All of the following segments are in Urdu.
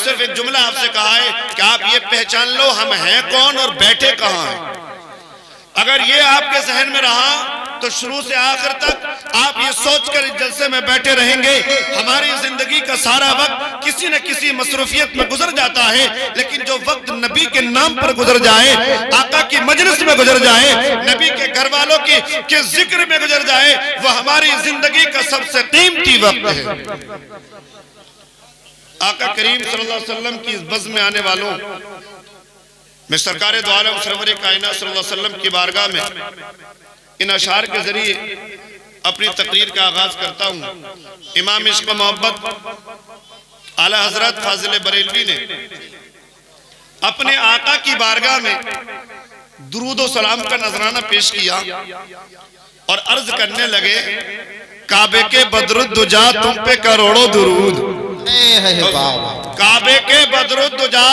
صرف ایک جملہ آپ سے کہا ہے کہ آپ یہ پہچان لو ہم ہیں کون اور بیٹھے کہاں ہیں. اگر یہ آپ کے ذہن میں رہا تو شروع سے آخر تک آپ یہ سوچ کر اس جلسے میں بیٹھے رہیں گے ہماری زندگی کا سارا وقت کسی نہ کسی مصروفیت میں گزر جاتا ہے، لیکن جو وقت نبی کے نام پر گزر جائے، آقا کی مجلس میں گزر جائے، نبی کے گھر والوں کے ذکر میں گزر جائے، وہ ہماری زندگی کا سب سے قیمتی وقت ہے. آقا کریم صلی اللہ علیہ وسلم کی اس بزم میں آنے والوں میں سرکار دو عالم سرور کائنات صلی اللہ علیہ وسلم کی بارگاہ میں ان اشعار کے ذریعے اپنی تقریر کا آغاز کرتا ہوں. امام عشق و محبت اعلیٰ حضرت فاضل بریلوی نے اپنے آقا کی بارگاہ میں درود و سلام کا نذرانہ پیش کیا اور عرض کرنے لگے کعبے کے بدر الدجا تم پہ کروڑوں درود. کعبے کے بدر الدجا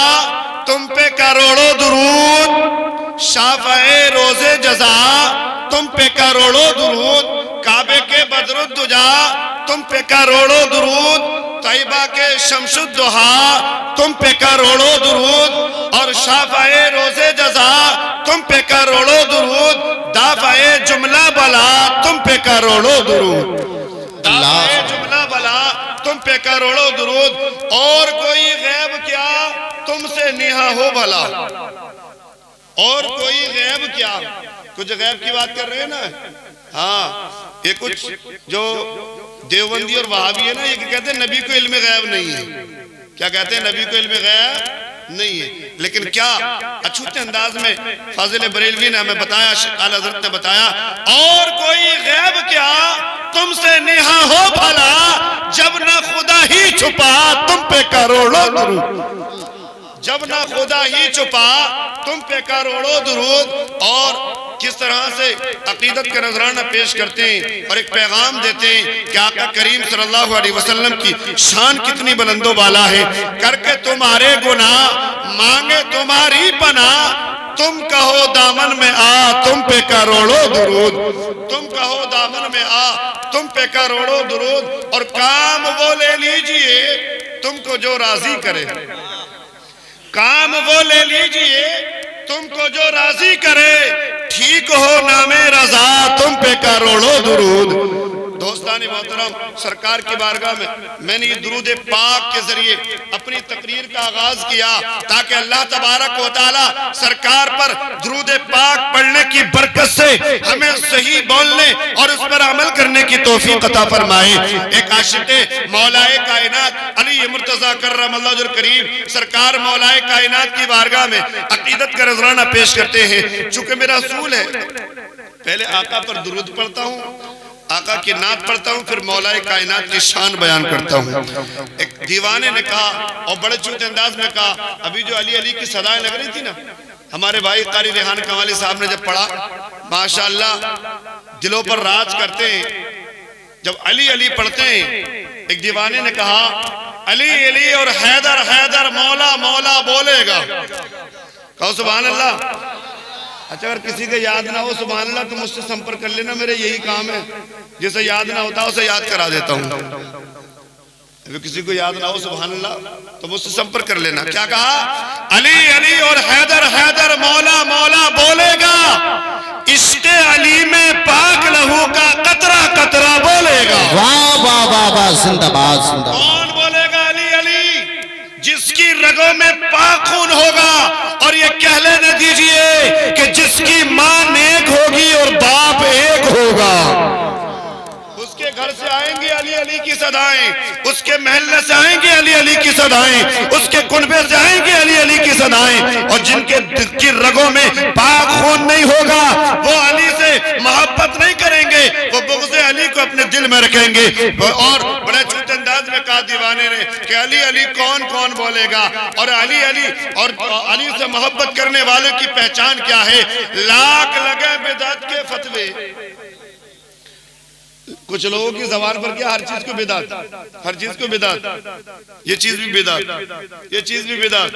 تم پہ کروڑوں درود، شافعِ روز جزا تم پہ کروڑوں درود، کعبے کے بدر الدجا تم پہ کروڑوں درود، طیبہ کے شمس الدحا تم پہ کروڑوں درود، اور شافعِ روز جزا تم پہ کروڑوں درود، دافعِ جملہ بلا تم پہ کروڑوں درود، دافعِ جملہ بلا تم پہ کروڑوں درود. اور کوئی غیب کیا تم سے نہا ہو بھلا، اور کوئی غیب کیا. کچھ غیب کی بات کر رہے ہیں نا. ہاں یہ کچھ جو دیوبندی اور وہابی ہے نا، یہ کہتے ہیں نبی کو علم غیب نہیں ہے. کیا کہتے ہیں؟ نبی کو علم غیب نہیں ہے. لیکن کیا اچھوتے انداز میں فاضل بریلوی نے ہمیں بتایا، اعلیٰ حضرت نے بتایا، اور کوئی غیب کیا تم سے نہا ہو بھلا، جب نہ خدا ہی چھپا تم پہ کروڑوں درود، جب نہ خدا ہی چھپا تم پہ کروڑوں درود. اور کس طرح سے عقیدت کا نذرانہ پیش کرتے ہیں اور ایک پیغام دیتے ہیں کہ آقا کریم صلی اللہ علیہ وسلم کی شان کتنی بلند و بالا ہے. کر کے تمہارے گناہ مانگے تمہاری پناہ، تم کہو دامن میں آ تم پہ کروڑوں درود، تم کہو دامن میں آ تم پہ کروڑوں درود. اور کام وہ لے لیجئے تم کو جو راضی کرے، کام وہ لے لیجئے تم کو جو راضی کرے، ٹھیک ہو نام رضا تم پہ کروڑوں درود. دوستان محترم، سرکار کی بارگاہ میں نے یہ درود پاک کے ذریعے اپنی تقریر کا آغاز کیا تاکہ اللہ تبارک و تعالی سرکار پر درود پاک پڑھنے کی برکت سے ہمیں صحیح بولنے اور اس پر عمل کرنے کی توفیق عطا فرمائے. ایک عاشق مولا کائنات علی مرتضیٰ کرم اللہ وجہہ الکریم سرکار مولا کائنات کی بارگاہ میں عقیدت کا نذرانہ پیش کرتے ہیں. چونکہ میرا اصول ہے پہلے آقا پر درود پڑھتا ہوں، آقا کی نعت پڑھتا ہوں، پھر مولا کائنات کی شان بیان کرتا ہوں. ایک دیوانے نے کہا اور بڑے چھوٹے انداز میں کہا، ابھی جو علی علی کی صدائیں لگ رہی تھی نا، ہمارے بھائی قاری ریحان کمالی صاحب نے جب پڑھا، ماشاءاللہ دلوں پر راج کرتے ہیں. جب علی علی پڑھتے ہیں، ایک دیوانے نے کہا علی علی اور حیدر حیدر مولا مولا بولے گا. کہو سبحان اللہ. اچھا اگر کسی کا یاد نہ ہو سبحان اللہ تو مجھ سے سمپرک کر لینا، میرے یہی کام ہے، جسے یاد نہ ہوتا اسے یاد کرا دیتا ہوں. اگر کسی کو یاد نہ ہو سبحان اللہ تو مجھ سے سمپرک کر لینا. کیا کہا؟ علی علی اور حیدر حیدر مولا مولا بولے گا، عشق علی میں پاک لہو کا قطرہ قطرہ بولے گا. واہ واہ واہ واہ، زندہ باد زندہ باد. کون بولے گا؟ علی علی، جس کی رگوں میں پاک خون ہوگا. اور یہ کہہ لینے دیجئے کہ جس کی ماں نیک ہوگی اور باپ ایک ہوگا، اس کے گھر سے آئیں گے علی علی کی صدائیں، اس کے محلے سے آئیں گے علی علی کی صدائیں، اس کے کنبے سے آئیں گے علی علی کی صدائیں. اور جن کی رگوں میں پاک خون نہیں ہوگا وہ علی سے محبت نہیں کریں گے، وہ بغض علی کو اپنے دل میں رکھیں گے. اور بڑے چھوٹے انداز میں کہا دیوانے نے کہ علی علی کون کون بولے گا. اور علی علی اور علی سے محبت کرنے والوں کی پہچان کیا ہے؟ لاکھ لگے بدعت کے فتوے. کچھ لوگوں کی زبان پر کیا؟ ہر چیز کو بدعت، ہر چیز کو بدعت، یہ چیز بھی بدعت، یہ چیز بھی بدعت.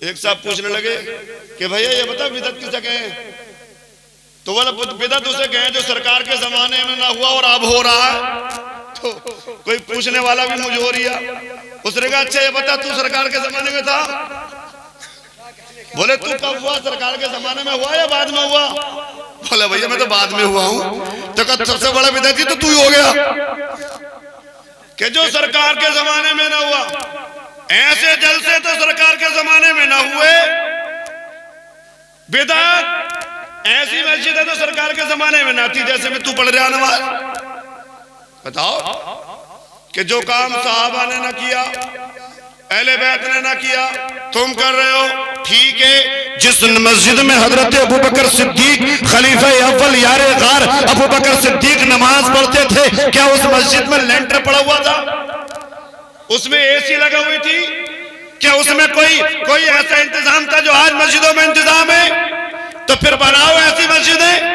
ایک صاحب پوچھنے لگے کہ بھائیہ یہ بتا بدعت کسے کہیں؟ تو وہ بدعت اسے کہیں جو سرکار کے زمانے میں نہ ہوا اور اب ہو رہا ہے. تو کوئی پوچھنے والا بھی مجھوریا اس نے کہا اچھا یہ بتا تو سرکار کے زمانے میں تھا؟ بولے تو کب ہوا؟ سرکار کے زمانے میں ہوا یا بعد میں ہوا؟ بولے بھئیہ میں تو بعد میں ہوا ہوں۔ تو کہا سب سے بڑا بدعتی تو ہی ہو گیا کہ جو سرکار کے زمانے میں نہ ہوا۔ ایسے جلسے تو سرکار کے زمانے میں نہ ہوئے، بدعت ایسی مسجد ہے تو سرکار کے زمانے میں نہ تھی جیسے میں تو پڑھ رہا نماز۔ بتاؤ کہ جو کام صحابہ نے نہ کیا، اہل بیت نے نہ کیا، تم کر رہے ہو، ٹھیک ہے۔ جس مسجد میں حضرت ابوبکر صدیق خلیفہ اول یار غار ابوبکر صدیق نماز پڑھتے تھے، کیا اس مسجد میں لینٹر پڑا ہوا تھا؟ اس میں اے سی لگا ہوئی تھی؟ کیا اس میں کوئی ایسا انتظام تھا جو آج مسجدوں میں انتظام ہے؟ تو پھر بناؤ ایسی مسجدیں۔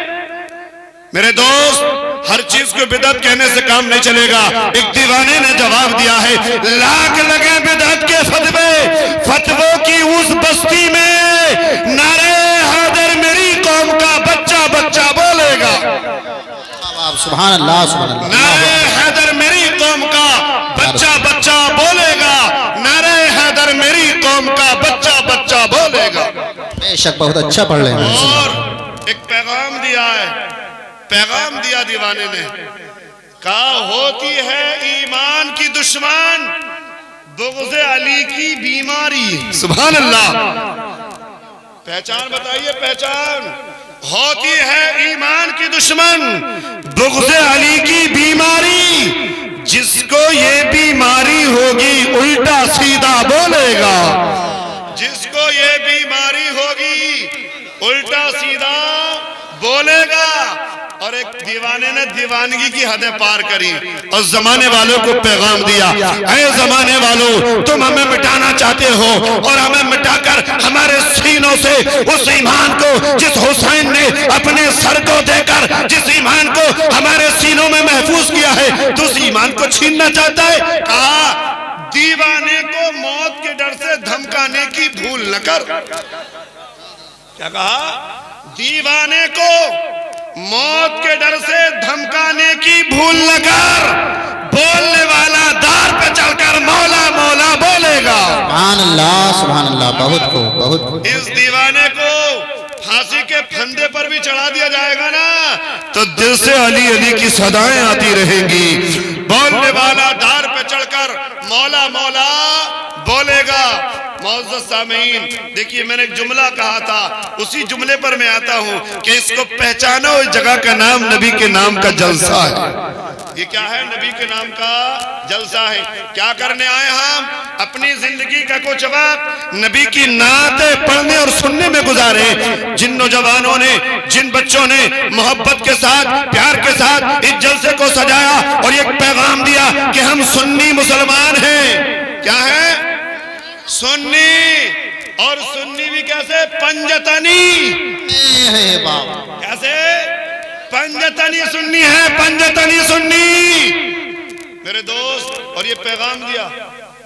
میرے دوست، ہر چیز کو بدعت کہنے سے کام نہیں چلے گا۔ ایک دیوانے نے جواب دیا ہے، لاکھ لگے بدعت کے فتووں کی اس بستی میں، نعرہ حیدر میری قوم کا بچہ بچہ بولے گا۔ سبحان اللہ سبحان اللہ۔ نعرہ حیدر میری قوم کا بچہ بچہ بولے گا، نعرہ حیدر میری قوم کا بچہ بچہ بولے گا۔ بے شک بہت اچھا پڑھ لیں۔ اور ایک پیغام دیا ہے، پیغام دیا دیوانے نے، کہا ہوتی ہے ایمان کی دشمن بغض علی کی بیماری۔ سبحان اللہ۔ پہچان بتائیے، پہچان۔ ہوتی ہے ایمان کی دشمن بغض علی کی بیماری، جس کو یہ بیماری ہوگی الٹا سیدھا بولے گا۔ جس کو یہ بیماری ہوگی الٹا سیدھا بولے گا۔ اور ایک دیوانے نے دیوانگی کی حدیں پار کری اور زمانے والوں کو پیغام دیا، اے زمانے والوں، تم ہمیں مٹانا چاہتے ہو اور ہمیں مٹا کر ہمارے سینوں سے اس ایمان کو جس حسین نے اپنے سر کو دے کر جس ایمان کو ہمارے سینوں میں محفوظ کیا ہے، تو اس ایمان کو چھیننا چاہتا ہے۔ کہا دیوانے کو موت کے ڈر سے دھمکانے کی بھول نہ کر۔ کیا کہا؟ دیوانے کو موت کے ڈر سے دھمکانے کی بھول نہ کر، بولنے والا دار پہ چل کر مولا مولا بولے گا۔ سبحان اللہ سبحان اللہ۔ بہت کو بہت کو۔ اس دیوانے کو پھانسی کے پھندے پر بھی چڑھا دیا جائے گا نا تو دل سے علی علی کی صدائیں آتی رہیں گی۔ بولنے والا دار پہ چڑھ کر مولا مولا بولے گا۔ معزز سامعین، دیکھیے میں نے ایک جملہ کہا تھا، اسی جملے پر میں آتا ہوں کہ اس کو پہچانو، اس جگہ کا نام نبی کے نام کا جلسہ ہے۔ یہ کیا ہے؟ نبی کے نام کا جلسہ ہے۔ کیا کرنے آئے ہم؟ اپنی زندگی کا کچھ وقت نبی کی نعتیں پڑھنے اور سننے میں گزارے۔ جن نوجوانوں نے، جن بچوں نے محبت کے ساتھ، پیار کے ساتھ اس جلسے کو سجایا اور ایک پیغام دیا کہ ہم سنی مسلمان ہیں۔ کیا ہے؟ سنی، اور سنی بھی کیسے؟ پنجتنی۔ کیسے؟ پنجتنی سنی ہے، پنجتنی سنی۔ میرے دوست، اور یہ پیغام دیا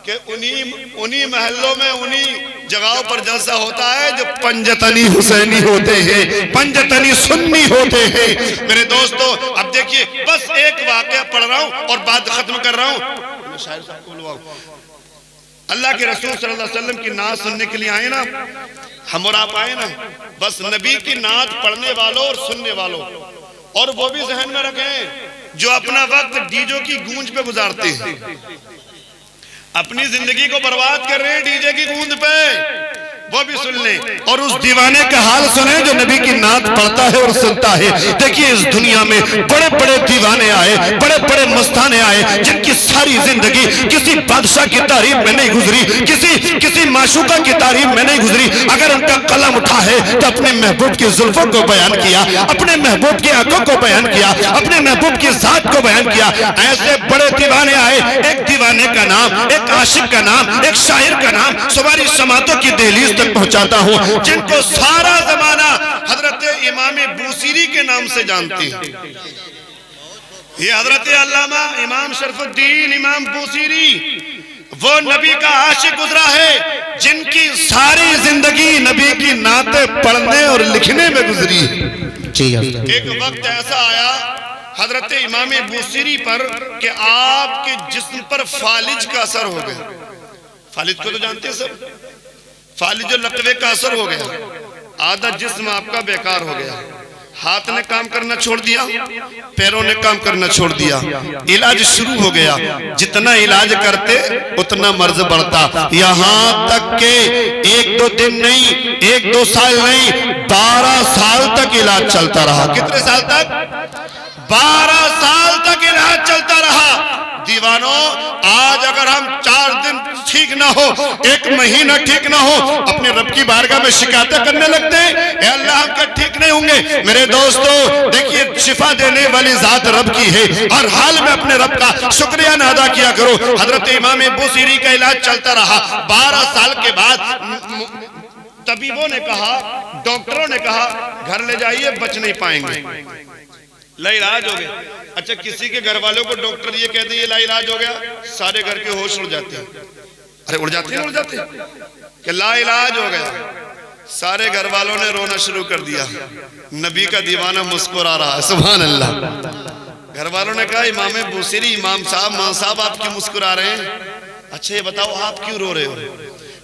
کہ انہی محلوں میں، انہی جگہوں پر جلسہ ہوتا ہے جو پنجتنی حسینی ہوتے ہیں، پنجتنی سنی ہوتے ہیں۔ میرے دوستو، اب دیکھیے بس ایک واقعہ پڑھ رہا ہوں اور بات ختم کر رہا ہوں۔ شاعر صاحب کو بلواؤ۔ اللہ کے رسول صلی اللہ علیہ وسلم کی نعت سننے کے لیے آئے نا ہم اور آپ آئے نا، بس نبی کی نعت پڑھنے والوں اور سننے والوں، اور وہ بھی ذہن میں رکھیں جو اپنا وقت ڈی جے کی گونج پہ گزارتے ہیں، اپنی زندگی کو برباد کر رہے ہیں ڈی جے کی گونج پہ، وہ بھی سن لیں اور اس دیوانے کا حال سنیں جو نبی کی نعت پڑھتا ہے اور سنتا ہے۔ دیکھیے اس دنیا میں بڑے بڑے دیوانے آئے، بڑے بڑے مستانے آئے، جن کی ساری زندگی کسی بادشاہ کی تعریف میں نہیں گزری، کسی معشوقہ کی تعریف میں نہیں گزری۔ اگر ان کا قلم اٹھا ہے تو اپنے محبوب کی زلفوں کو بیان کیا، اپنے محبوب کی آنکھوں کو بیان کیا، اپنے محبوب کی ذات کو بیان کیا۔ ایسے بڑے دیوانے آئے، ایک دیوانے کا نام، ایک عاشق کا نام، ایک شاعر کا نام سواری سماعتوں کی دہلیز تک پہنچاتا ہوں، جن کو سارا زمانہ حضرت امام بوسیری کے نام سے جانتے ہیں۔ یہ حضرت علامہ امام شرف الدین امام بوسیری وہ نبی کا عاشق گزرا ہے جن کی ساری زندگی نبی کی نعتیں پڑھنے اور لکھنے میں گزری ہے۔ ایک وقت ایسا آیا حضرت امام بوسیری پر کہ آپ کے جسم پر فالج کا اثر ہو گیا۔ فالج کو تو جانتے ہیں سب. فالج جو لقوے کا اثر ہو گیا, آدھا جسم آپ کا بیکار ہو گیا, ہاتھ نے کام کرنا چھوڑ دیا, پیروں نے کام کرنا چھوڑ دیا, علاج شروع ہو گیا. جتنا علاج کرتے اتنا مرض بڑھتا, یہاں تک کہ 1-2 دن نہیں, 1-2 سال نہیں, 12 سال تک علاج چلتا رہا. کتنے سال تک؟ 12 سال تک علاج چلتا رہا. دیوانوں, آج اگر ہم 4 دن ٹھیک نہ ہو, 1 مہینہ ٹھیک نہ ہو, اپنے رب کی بارگاہ میں شکایتیں کرنے لگتے ہیں, اے اللہ ہم کا ٹھیک نہیں ہوں گے. میرے دوستو دیکھیے, شفا دینے والی ذات رب کی ہے, ہر حال میں اپنے رب کا شکریہ نہ ادا کیا کرو. حضرت امام بوصیری کا علاج چلتا رہا. 12 سال کے بعد طبیبوں نے کہا, ڈاکٹروں نے کہا گھر لے جائیے, بچ نہیں پائیں گے. لا علاج ہو گیا. اچھا, کسی کے گھر والوں کو ڈاکٹر یہ کہتے ہیں یہ لا علاج ہو گیا, سارے گھر کے ہوش اڑ جاتے ہیں. ارے اڑ جاتے ہیں کہ لا علاج ہو گیا. سارے گھر والوں نے رونا شروع کر دیا. نبی کا دیوانہ مسکرا رہا ہے. سبحان اللہ. گھر والوں نے کہا امام بوصیری, امام صاحب, ماں صاحب آپ کیوں مسکرا رہے ہیں؟ اچھا یہ بتاؤ آپ کیوں رو رہے ہو؟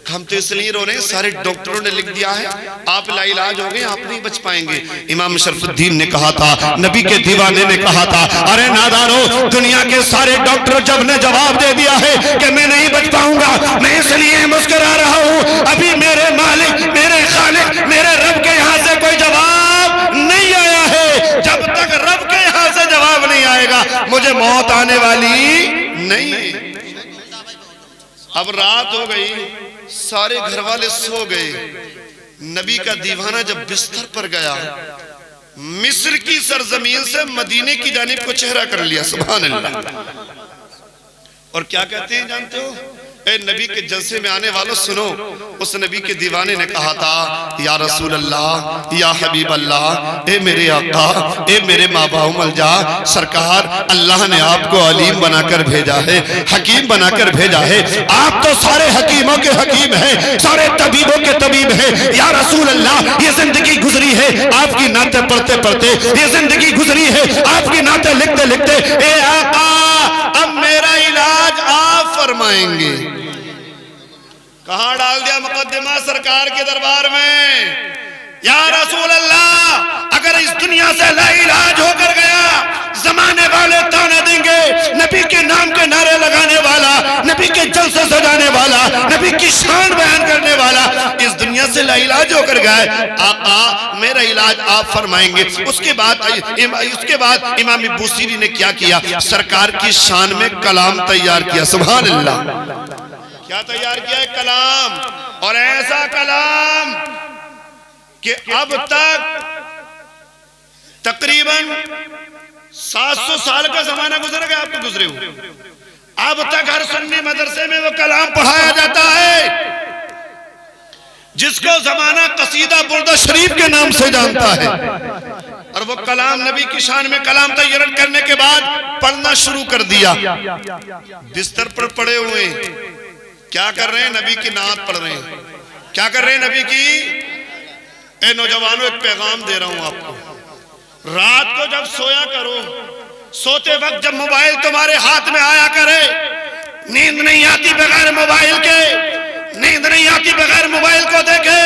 ہم تو اس لیے رو رہے ہیں, سارے ڈاکٹروں نے لکھ دیا ہے آپ لا علاج ہو گئے, آپ نہیں بچ پائیں گے. امام شرف الدین نے کہا تھا, نبی کے دیوانے نے کہا تھا, ارے نادانو, دنیا کے سارے ڈاکٹر جب نے جواب دے دیا ہے کہ میں نہیں بچ پاؤں گا, میں اس لیے مسکرا رہا ہوں, ابھی میرے مالک, میرے خالق, میرے رب کے یہاں سے کوئی جواب نہیں آیا ہے. جب تک رب کے یہاں سے جواب نہیں آئے گا مجھے موت آنے والی نہیں. اب رات ہو گئی, سارے گھر والے سو گئے. نبی کا دیوانہ جب بستر پر گیا, مصر کی سرزمین سے مدینے کی جانب کو چہرہ کر لیا. سبحان اللہ. اور کیا کہتے ہیں جانتے ہو؟ اے نبی کے جلسے میں آنے والوں سنو, اس نبی کے دیوانے نے کہا تھا, یا رسول اللہ, یا حبیب اللہ, اے میرے آقا, اے میرے مابعو ملجا, سرکار اللہ نے آپ کو علیم بنا کر بھیجا ہے, حکیم بنا کر بھیجا ہے. آپ تو سارے حکیموں کے حکیم ہیں, سارے طبیبوں کے طبیب ہیں. یا رسول اللہ, یہ زندگی گزری ہے آپ کی نعتیں پڑھتے پڑھتے, یہ زندگی گزری ہے آپ کی نعتیں لکھتے لکھتے. اے آقا, اب میرا علاج آپ فرمائیں گے. کہاں ڈال دیا مقدمہ سرکار کے دربار میں؟ یا رسول اللہ, اگر اس دنیا سے لا علاج ہو کر گیا, زمانے والے تانے دیں گے, نبی کے نام کے نعرے لگانے والا, نبی کے جلسے سجانے والا, نبی کی شان بیان کرنے والا اس دنیا سے لا علاج ہو کر گئے, آقا میرا علاج آپ فرمائیں گے. اس کے بعد امام بوصیری نے کیا کیا؟ سرکار کی شان میں کلام تیار کیا. سبحان اللہ. کیا تیار کیا ہے؟ کلام. اور ایسا کلام کہ اب تک تقریباً 700 سال کا زمانہ گزر گیا, آپ کو گزرے ہو, اب تک ہر سنی مدرسے میں وہ کلام پڑھایا جاتا ہے جس کو زمانہ قصیدہ بردہ شریف کے نام سے جانتا ہے. اور وہ کلام نبی کی شان میں کلام تیار کرنے کے بعد پڑھنا شروع کر دیا. بستر پر پڑے ہوئے کیا کر رہے ہیں؟ نبی کی نعت پڑھ رہے ہیں. کیا کر رہے ہیں نبی کی؟ اے نوجوانوں, ایک پیغام دے رہا ہوں آپ کو. رات کو جب سویا کرو, سوتے وقت جب موبائل تمہارے ہاتھ میں آیا کرے, نیند نہیں آتی بغیر موبائل کے, نیند نہیں آتی بغیر موبائل کو دیکھے,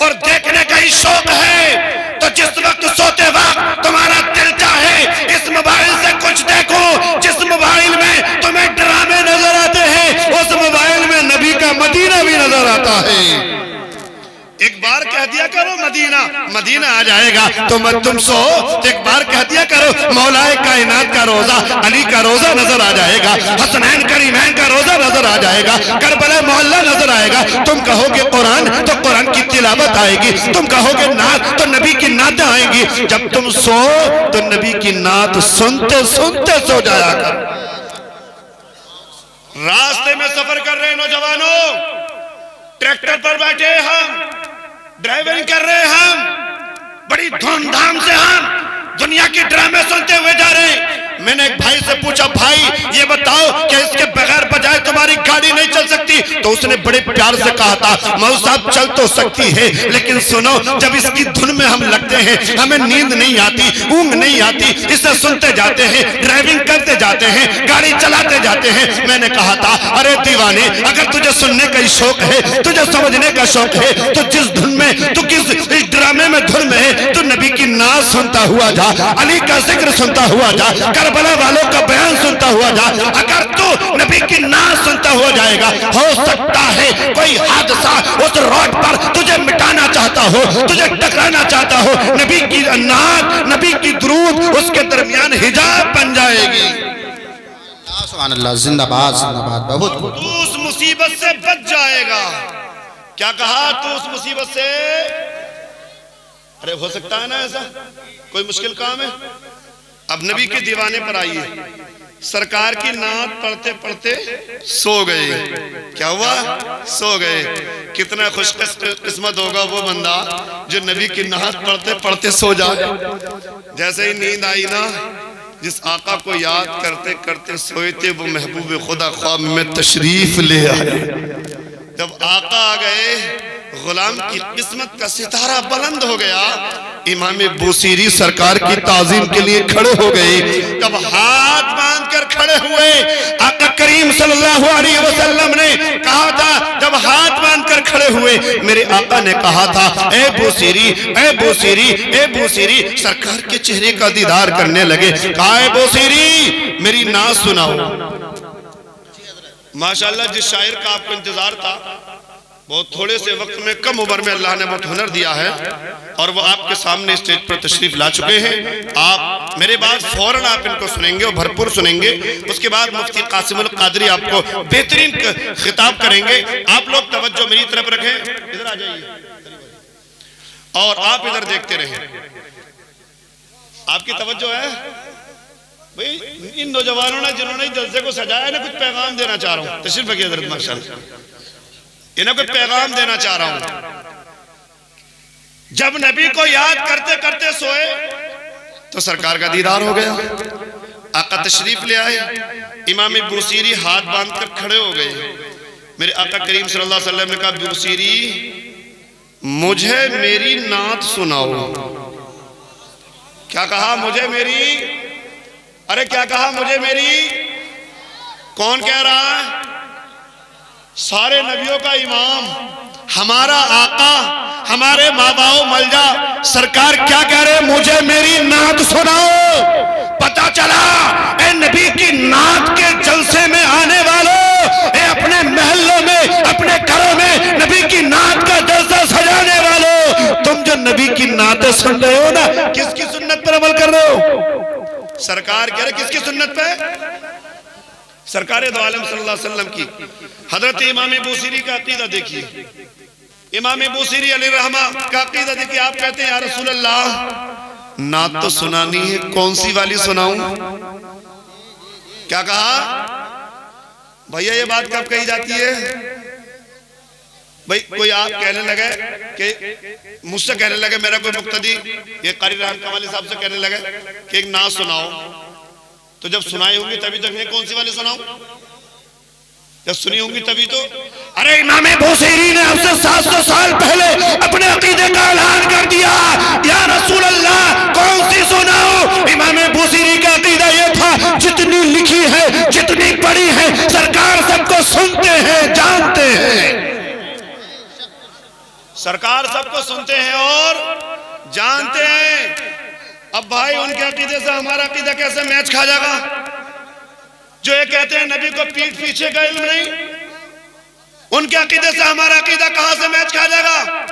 اور دیکھنے کا ہی شوق ہے تو جس وقت سوتے وقت تمہارا دل چاہے اس موبائل سے کچھ دیکھو. جس موبائل میں تمہیں ڈرامے نظر آتے ہیں, اس موبائل میں نبی کا مدینہ بھی نظر آتا ہے. ایک بار کہہ دیا کرو مدینہ, مدینہ آ جائے گا. تم سو ایک بار کہہ دیا کرو مولا کائنات کا روزہ, علی کا روزہ نظر آ جائے گا, حسنین کریمین کا روزہ نظر آ جائے گا, کربلا محلہ نظر آئے گا. تم کہو گے قرآن تو قرآن کی تلاوت آئے گی, تم کہو گے نعت تو نبی کی نعتیں آئیں گی. جب تم سو تو نبی کی نعت سنتے سنتے سو جایا کر. راستے میں سفر کر رہے نوجوانوں, ٹریکٹر پر بیٹھے ہم, ڈرائیونگ کر رہے ہم, بڑی دھوم دھام سے ہم دنیا کی ڈرامے سنتے ہوئے جا رہے ہیں. میں نے ایک بھائی سے پوچھا بھائی یہ بتاؤ کہ اس کے بغیر بجائے تمہاری گاڑی نہیں چل سکتی؟ تو اس نے بڑے پیار سے کہا تھا مولوی صاحب چل تو سکتی ہے لیکن سنو جب اس کی دھن میں ہم لگتے ہیں ہمیں نیند نہیں آتی، اونگ نہیں آتی، اسے سنتے جاتے ہیں، ڈرائیونگ کرتے جاتے ہیں، گاڑی چلاتے جاتے ہیں۔ میں نے کہا تھا ارے دیوانے اگر تجھے سننے کا شوق ہے، تجھے سمجھنے کا شوق ہے تو جس دھن میں تو کس ڈرامے میں دھن میں ہے تو نبی کی ناز سنتا ہوا جا، علی کا ذکر سنتا ہوا جا، کربلا والوں کا بیان سنتا ہوا جا۔ اگر تو نبی کی ناز سنتا ہوا جائے گا ہو سکتا ہے کوئی حادثہ اس روڈ پر تجھے مٹانا چاہتا ہو، تجھے ٹکرانا چاہتا ہو، نبی کی ناز نبی کی درود اس کے درمیان حجاب بن جائے گی۔ سبحان اللہ، زندہ باد زندہ باد، بہت خوب۔ تو اس مصیبت سے بچ جائے گا۔ کیا کہا؟ تو اس مصیبت سے، ارے ہو سکتا ہے نا ایسا کوئی مشکل کام ہے؟ اب نبی کے دیوانے پر آئیے، سرکار کی نعت پڑھتے پڑھتے سو گئے۔ کیا ہوا؟ سو گئے۔ کتنا خوش قسمت ہوگا وہ بندہ جو نبی کی نعت پڑھتے پڑھتے سو جائے۔ جیسے ہی نیند آئی نا، جس آقا کو یاد کرتے کرتے سوئے تھے وہ محبوب خدا خواب میں تشریف لے آئے۔ جب آقا آ گئے غلام کی قسمت کا ستارہ بلند ہو گیا۔ امام بوسیری سرکار کی تعظیم کے لیے کھڑے ہو گئے۔ جب ہاتھ باندھ کر کھڑے ہوئے، آقا کریم صلی اللہ علیہ وسلم نے کہا تھا، جب ہاتھ باندھ کر کھڑے ہوئے میرے آقا نے کہا تھا اے بوسیری اے بوسیری اے بوسیری، سرکار کے چہرے کا دیدار کرنے لگے۔ کہا اے بوسیری میری ناز سناؤ۔ ماشاءاللہ جس شاعر کا آپ کو انتظار تھا، بہت تھوڑے سے وقت میں کم عمر میں اللہ نے بہت ہنر دیا ہے اور وہ آپ کے سامنے اسٹیج پر تشریف لا چکے ہیں۔ آپ میرے بعد فوراً آپ ان کو سنیں گے اور بھرپور سنیں گے۔ اس کے بعد مفتی قاسم القادری آپ کو بہترین خطاب کریں گے۔ آپ لوگ توجہ میری طرف رکھیں، ادھر آ جائیے اور آپ ادھر دیکھتے رہیں۔ آپ کی توجہ ہے بھئی، ان نوجوانوں نے جنہوں نے جلسے کو سجایا ہے، کچھ پیغام دینا چاہ رہا ہوں۔ تشریف رکھیے حضرت ماشاءاللہ، انہیں کوئی پیغام دینا چاہ رہا ہوں۔ جب نبی کو یاد کرتے کرتے سوئے تو سرکار کا دیدار ہو گیا۔ آقا تشریف لے آئے۔ امام بوسیری ہاتھ باندھ کر کھڑے ہو گئے۔ میرے آقا کریم صلی اللہ علیہ وسلم نے کہا بوسیری مجھے میری نعت سناؤ۔ کیا کہا؟ مجھے میری، ارے کیا کہا؟ مجھے میری۔ کون کہہ رہا ہے؟ سارے نبیوں کا امام، ہمارا آقا، ہمارے ماں باؤ ملجا سرکار کیا کہہ رہے؟ مجھے میری نعت سناؤ۔ پتا چلا اے نبی کی نعت کے جلسے میں آنے والوں، اے اپنے محلوں میں اپنے گھروں میں نبی کی نعت کا جلسہ سجانے والوں، تم جو نبی کی نعتیں سن رہے ہو نا، کس کی سنت پر عمل کر رہے ہو؟ سرکار کہہ رہے کس کی سنت پہ؟ سرکار دو عالم صلی اللہ علیہ وسلم کی۔ حضرت امام بوسیری کا عقیدہ دیکھیے، امام بوسیری علیہ الرحمہ کا عقیدہ دیکھیے۔ آپ کہتے ہیں یا رسول اللہ نعت تو سنانی ہے، کون سی والی سناؤں؟ کیا کہا؟ بھائیہ یہ بات کب کہی جاتی ہے؟ بھائی کوئی آپ کہنے لگے کہ مجھ سے کہنے لگے، میرا کوئی مقتدی یہ قاری رحمت کمالی صاحب سے کہنے لگے کہ ایک نعت سناؤ، تو جب سنائی ہوں گی تبھی تو کون سی والی سناؤں؟ جب سنی ہوں گی تبھی تو۔ ارے امام بوسیری نے اب سے 700 سال پہلے اپنے عقیدے کا اعلان کر دیا، یا رسول اللہ کون سی سناؤ؟ امام بوسیری کا عقیدہ یہ تھا جتنی لکھی ہے جتنی پڑھی ہے سرکار سب کو سنتے ہیں جانتے ہیں، سرکار سب کو سنتے ہیں اور جانتے ہیں۔ اب بھائی ان کے عقیدے سے ہمارا عقیدہ کیسے میچ کھا جائے گا؟ جو یہ کہتے ہیں نبی کو پیٹھ پیچھے کا علم نہیں، ان کے عقیدے سے ہمارا عقیدہ کہاں سے میچ کھا جائے گا؟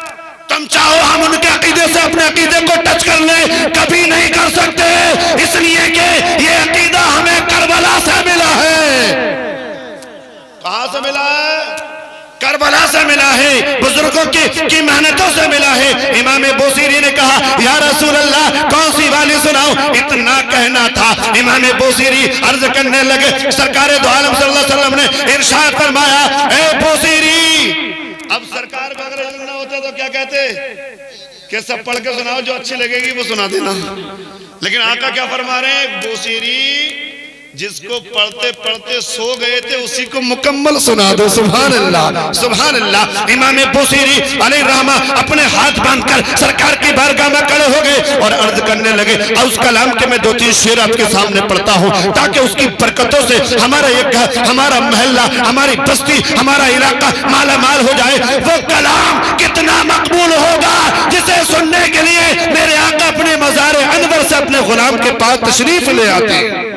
تم چاہو ہم ان کے عقیدے سے اپنے عقیدے کو ٹچ کر لیں، کبھی نہیں کر سکتے، اس لیے کہ یہ عقیدہ ہمیں کربلا سے ملا ہے۔ کہاں سے ملا ہے؟ کربلا سے ملا ہے، بزرگوں کی محنتوں سے ملا ہے۔ امام بوسیری نے کہا یا رسول اللہ کون سی والی سناؤ؟ اتنا کہنا تھا، امام بوسیری عرض کرنے لگے، سرکار دو عالم صلی اللہ علیہ وسلم نے ارشاد فرمایا اے بوسیری، اب سرکار کو اگر علم نہ ہوتا تو کیا کہتے کہ سب پڑھ کے سناؤ، جو اچھی لگے گی وہ سنا دینا، لیکن آقا کیا فرما رہے ہیں؟ بوسیری جس کو پڑھتے پڑھتے سو گئے تھے اسی کو مکمل سنا دو. سبحان اللہ سبحان اللہ. امام بوسیری علیہ الرحمہ اپنے ہاتھ باندھ کر سرکار کی بارگاہ میں کھڑے ہو گئے اور عرض کرنے لگے اور اس کلام کے میں 2-3 شعر آپ کے سامنے پڑھتا ہوں تاکہ اس کی برکتوں سے ہمارا یہ گھر، ہمارا محلہ، ہماری بستی، ہمارا علاقہ مالا مال ہو جائے. وہ کلام کتنا مقبول ہوگا جسے سننے کے لیے میرے آقا اپنے مزار انور سے اپنے غلام کے پاس تشریف لے آتے ہیں.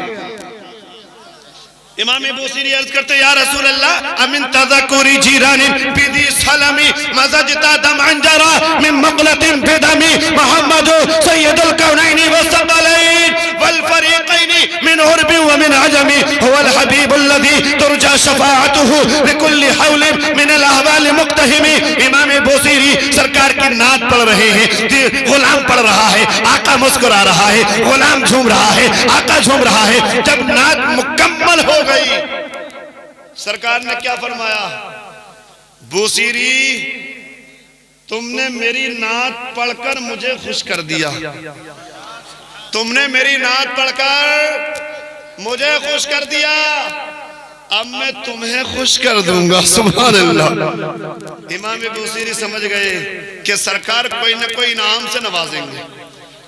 امام بوسیری عرض کرتے یا رسول اللہ امن تذکری جیران بیدی سلامی مزجتا دم انجرا من مقلت بدمی محمد سید الکونین والثقلین والفریقین من عرب ومن عجم هو الحبیب الذي ترجى شفاعته لكل حول من الاحوال مقتحم. امام بوسیری سرکار کی نعت پڑھ رہے ہیں، غلام پڑھ رہا ہے، آقا مسکرا رہا ہے، غلام جھوم رہا ہے، آقا جھوم رہا ہے. جب نعت مکمل ہو گئی سرکار نے کیا فرمایا؟ بوسیری تم نے میری نعت پڑھ کر مجھے خوش کر دیا، تم نے میری نعت پڑھ کر مجھے خوش کر دیا، اب میں تمہیں خوش کر دوں گا. سبحان اللہ. امام بوسیری سمجھ گئے کہ سرکار کوئی نہ کوئی انعام سے نوازیں گے.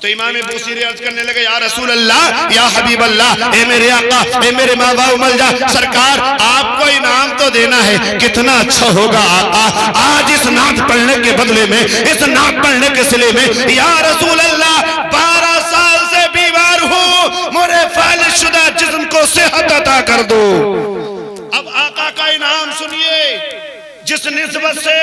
تو امام بوسیری عرض کرنے لگے یا رسول اللہ یا حبیب اللہ، اے میرے آقا، اے میرے مابا ملجا، سرکار آپ کو انعام تو دینا ہے. کتنا اچھا ہوگا آقا آج اس نعت پڑھنے کے بدلے میں، اس نعت پڑھنے کے صلے میں، یا رسول اللہ 12 سال سے بیمار ہوں، میرے فالج شدہ جسم کو صحت عطا کر دو. اب آقا کا انعام سنیے جس نسبت سے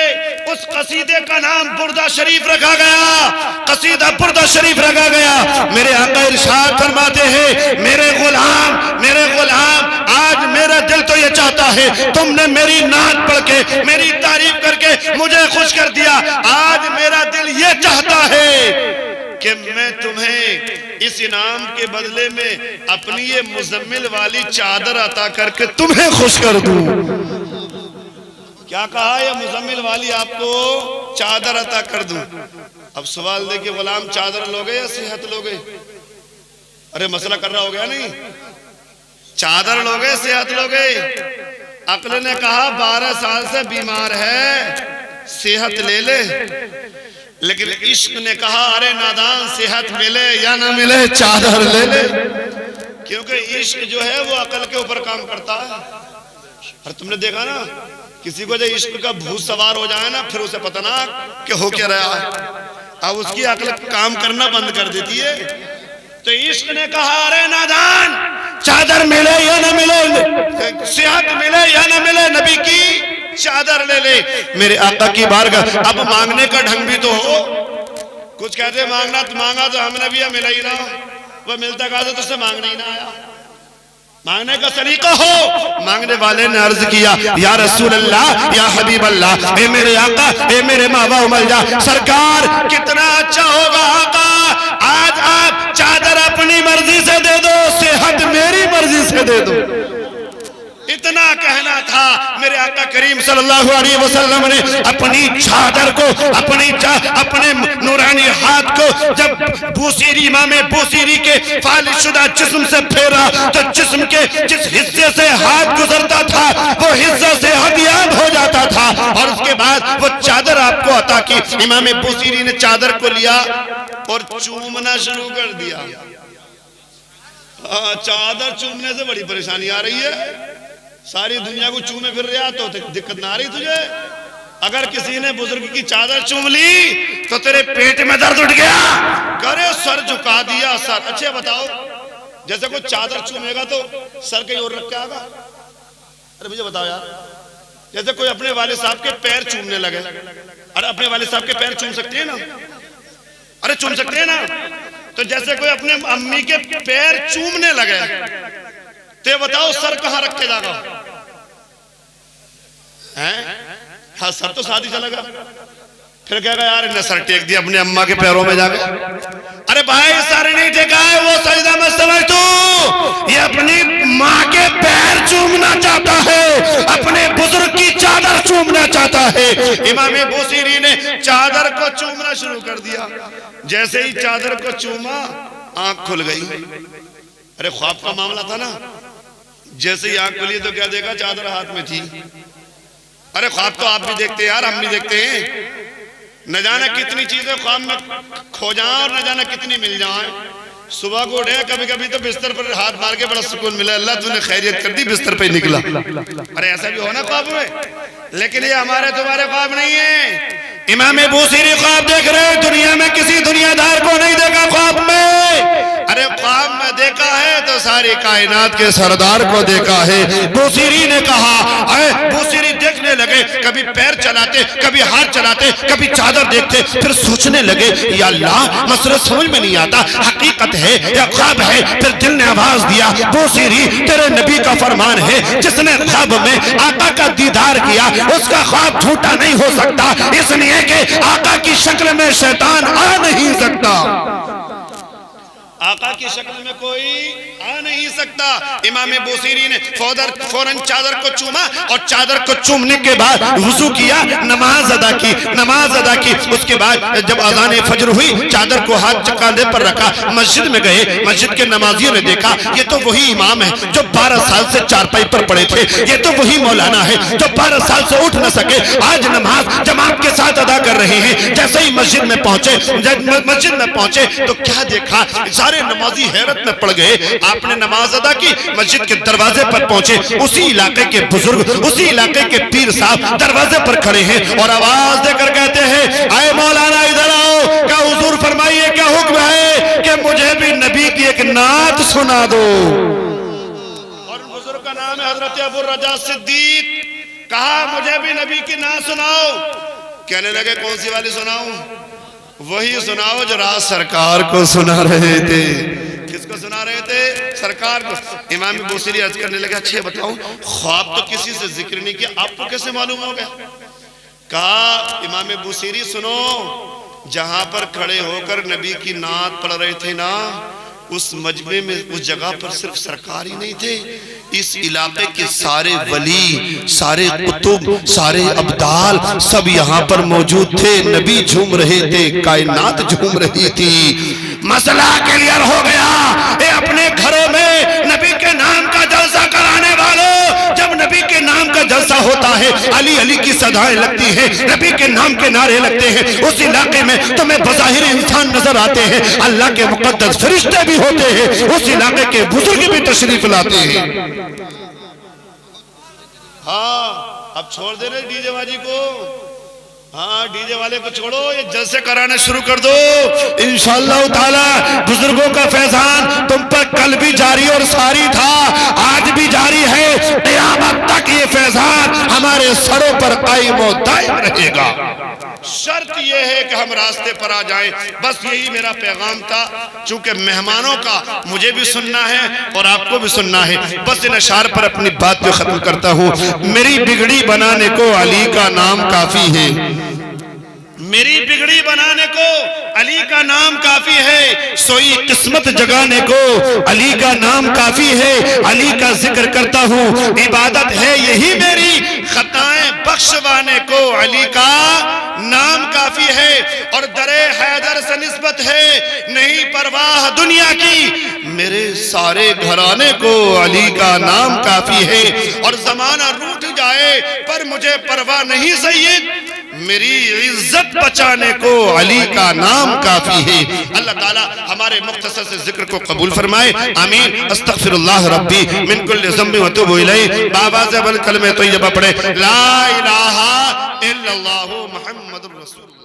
اس قصیدے کا نام بردہ شریف رکھا گیا، قصیدہ بردہ شریف رکھا گیا. میرے آقا ارشاد فرماتے ہیں میرے غلام آج میرا دل تو یہ چاہتا ہے تم نے میری نعت پڑھ کے میری تعریف کر کے مجھے خوش کر دیا. آج میرا دل یہ چاہتا ہے کہ میں تمہیں اس انعام کے بدلے میں اپنی یہ مزمل والی چادر عطا کر کے تمہیں خوش کر دوں. کیا کہا یہ مزمل والی آپ کو چادر عطا کر دوں. اب سوال دے کہ غلام چادر لوگے یا صحت لوگے؟ ارے مسئلہ کر رہا ہو گیا نہیں؟ چادر لوگے صحت لوگے؟ عقل نے کہا 12 سال سے بیمار ہے صحت لے لے، لیکن عشق نے کہا ارے نادان صحت ملے یا نہ ملے چادر لے لے. کیونکہ عشق جو ہے وہ عقل کے اوپر کام کرتا ہے. اور تم نے دیکھا نا کسی کو جو عشق کا بھوت سوار ہو جائے نا پھر اسے پتہ نہ کہ ہو کیا رہا ہے، اب اس کی عقل کام کرنا بند کر دیتی ہے. تو عشق نے کہا ارے نادان چادر ملے یا نہ ملے، صحت ملے یا نہ ملے، نبی کی چادر لے لے. میرے آقا کی بارگاہ اب مانگنے کا ڈھنگ بھی تو ہو. کچھ کہتے ہیں مانگا تو ہم نے بھی ملا ہی نہ، وہ ملتا کہا تو سے مانگنے ہی نہ آیا. مانگنے کا طریقہ ہو. مانگنے والے نے عرض کیا یا رسول اللہ یا حبیب اللہ، اے میرے آقا، اے میرے مابا ملجا، سرکار کتنا اچھا ہوگا آقا آج آپ چادر اپنی مرضی سے دے دو، صحت میری مرضی سے دے دو. اتنا کہنا تھا. میرے آقا کریم صلی اللہ علیہ وسلم نے اپنی چادر کو اپنے نورانی ہاتھ کو جب بوسیری امام بوسیری کے فالج شدہ جسم سے پھیرا تو جسم کے جس حصے سے ہاتھ گزرتا تھا وہ حصہ صحت یاب ہو جاتا تھا. اور اس کے بعد وہ چادر آپ کو عطا کی. امام بوسیری نے چادر کو لیا اور چومنا شروع کر دیا. چادر چومنے سے بڑی پریشانی آ رہی ہے. ساری دنیا کو چومے پھر رہا تو دقت نہ آ رہی تجھے. اگر کسی نے بزرگ کی چادر چوم لی تو تیرے پیٹ میں درد اٹھ گیا، کرے سر جھکا دیا سر. اچھا بتاؤ جیسے کوئی چادر چومے گا تو سر کہیں اور رکھ کے آگا؟ ارے مجھے بتاؤ یار، جیسے کوئی اپنے والد صاحب کے پیر چومنے لگے، ارے اپنے والد صاحب کے پیر چوم سکتے ہیں نا؟ ارے چوم سکتے ہیں نا؟ تو جیسے کوئی اپنے امی کے پیر چومنے لگے تو بتاؤ سر کہاں رکھ کے جاگا؟ ہاں سر تو ساتھ ہی چلا گا. پھر کہے گا یار انہیں سر ٹیک دیا اپنے اماں کے پیروں میں جا گا. ارے بھائی سر نہیں ٹیکا ہے وہ سجدہ میں سمجھ تو یہ اپنی ماں کے پیر چومنا چاہتا ہے، اپنے بزرگ کی چادر چومنا چاہتا ہے. امام بوسیری نے چادر کو چومنا شروع کر دیا. جیسے ہی چادر کو چوما آنکھ کھل گئی. ارے خواب کا معاملہ تھا نا. جیسے ہی آنکھ کھلی تو کیا دیکھا؟ چادر ہاتھ میں تھی. ارے خواب تو آپ بھی دیکھتے ہیں یار، ہم بھی دیکھتے ہیں. نہ جانا کتنی چیزیں خواب میں کھو جائیں اور نہ جانا کتنی مل جائیں. صبح کو اٹھے کبھی کبھی تو بستر پر ہاتھ مار کے بڑا سکون ملا، اللہ تو نے خیریت کر دی، بستر پہ نکلا. ارے ایسا بھی ہونا خواب میں. لیکن یہ ہمارے تمہارے خواب نہیں ہیں. امام بوصیری خواب دیکھ رہے ہیں، دنیا میں کسی دنیا دار کو نہیں دیکھا خواب میں. ارے خواب میں دیکھا ہے تو ساری کائنات کے سردار کو دیکھا ہے. بوصیری نے کہا، اے بوصیری دیکھنے لگے، کبھی پیر چلاتے، کبھی ہاتھ چلاتے، کبھی چادر دیکھتے، پھر سوچنے لگے یا اللہ مسئلہ سمجھ میں نہیں آتا، حقیقت ہے یا خواب ہے. پھر دل نے آواز دیا، بوصیری تیرے نبی کا فرمان ہے، جس نے خواب میں آقا کا دیدار کیا اس کا خواب جھوٹا نہیں ہو سکتا، اس لیے کہ آقا کی شکل میں شیطان آ نہیں سکتا. آقا کی شکل میں کوئی آ نہیں سکتا. امام بوصیری نے فوراً چادر کو چوما اور چادر کو چومنے کے بعد وضو کیا، نماز ادا کی. اس کے بعد جب اذان فجر ہوئی چادر کو ہاتھ کاندھے پر رکھا، مسجد میں گئے. مسجد کے نمازیوں نے دیکھا یہ تو وہی امام ہے جو 12 سال سے چارپائی پر پڑے تھے، یہ تو وہی مولانا ہے جو 12 سال سے اٹھ نہ سکے، آج نماز جماعت کے ساتھ ادا کر رہے ہیں. جیسے ہی مسجد میں پہنچے تو کیا دیکھا؟ سارے نمازی حیرت میں پڑ گئے. آپ نے نماز ادا کی، مسجد کے دروازے پر پہنچے. اسی علاقے کے بزرگ، اسی علاقے کے پیر صاحب دروازے پر کھڑے ہیں اور آواز دے کر کہتے ہیں، اے مولانا ادھر آؤ، کیا حضور فرمائیے کیا حکم ہے کہ مجھے بھی نبی کی ایک نعت سنا دو. اور بزرگ کا نام ہے حضرت ابو الرجاء صدیق. کہا مجھے بھی نبی کی نعت سناؤ. کہنے لگے کون سی والی سناؤں؟ وہی سناؤ جو رات سرکار کو سنا رہے تھے. کس کو سنا رہے تھے؟ سرکار کو. امام بوصیری عرض کرنے لگا، اچھے بتاؤں خواب تو کسی سے ذکر نہیں کیا، آپ کو کیسے معلوم ہو گیا؟ کہا امام بوصیری سنو، جہاں پر کھڑے ہو کر نبی کی نعت پڑھ رہے تھے نا، اس مجمع میں اس جگہ پر صرف سرکار ہی نہیں تھے، اس علاقے کے سارے ولی، سارے قطب، سارے ابدال سب یہاں پر موجود تھے. نبی جھوم رہے تھے، کائنات جھوم رہی تھی. مسئلہ کلیئر ہو گیا. اے اپنے گھروں میں نبی کے نام کا جلسہ کرانے والوں، جب نبی کے نام کا جلسہ ہوتا ہے علی علی کی صدائیں لگتی ہیں، نبی کے نام کے نعرے لگتے ہیں، اس علاقے میں تمہیں بظاہر انسان نظر آتے ہیں، اللہ کے مقدس فرشتے بھی ہوتے ہیں، اس علاقے کے بزرگ بھی تشریف لاتے ہیں. ہاں اب چھوڑ دے رہے ڈی جے بازی کو. ہاں ڈی جے والے کو چھوڑو، یہ جلسے کرانے شروع کر دو. انشاءاللہ تعالی بزرگوں کا فیضان تم پر کل بھی جاری اور ساری تھا، آج بھی جاری ہے، قیامت تک یہ فیضان ہمارے سروں پر قائم و دائم رہے گا. شرط یہ ہے کہ ہم راستے پر آ جائیں. بس یہی میرا پیغام تھا. چونکہ مہمانوں کا مجھے بھی سننا ہے اور آپ کو بھی سننا ہے، بس ان اشعار پر اپنی بات کو ختم کرتا ہوں. میری بگڑی بنانے کو علی کا نام کافی ہے. میری بگڑی بنانے کو علی کا نام کافی ہے. سوئی قسمت جگانے کو علی کا نام کافی ہے. علی کا ذکر کرتا ہوں، عبادت ہے یہی میری. خطائیں بخشوانے کو علی کا نام کافی ہے. اور درے حیدر سے نسبت ہے نہیں پرواہ دنیا کی، میرے سارے گھرانے کو علی کا نام کافی ہے. اور زمانہ روٹ جائے پر مجھے پرواہ نہیں سید، میری عزت بچانے کو علی کا نام کافی ہے. اللہ تعالی ہمارے مختصر سے ذکر کو قبول فرمائے. آمین. استغفر اللہ ربی من کل ذنب و توب الیہ. بآواز بلند کلمہ طیبہ پڑھے، لا الہ الا اللہ محمد رسول.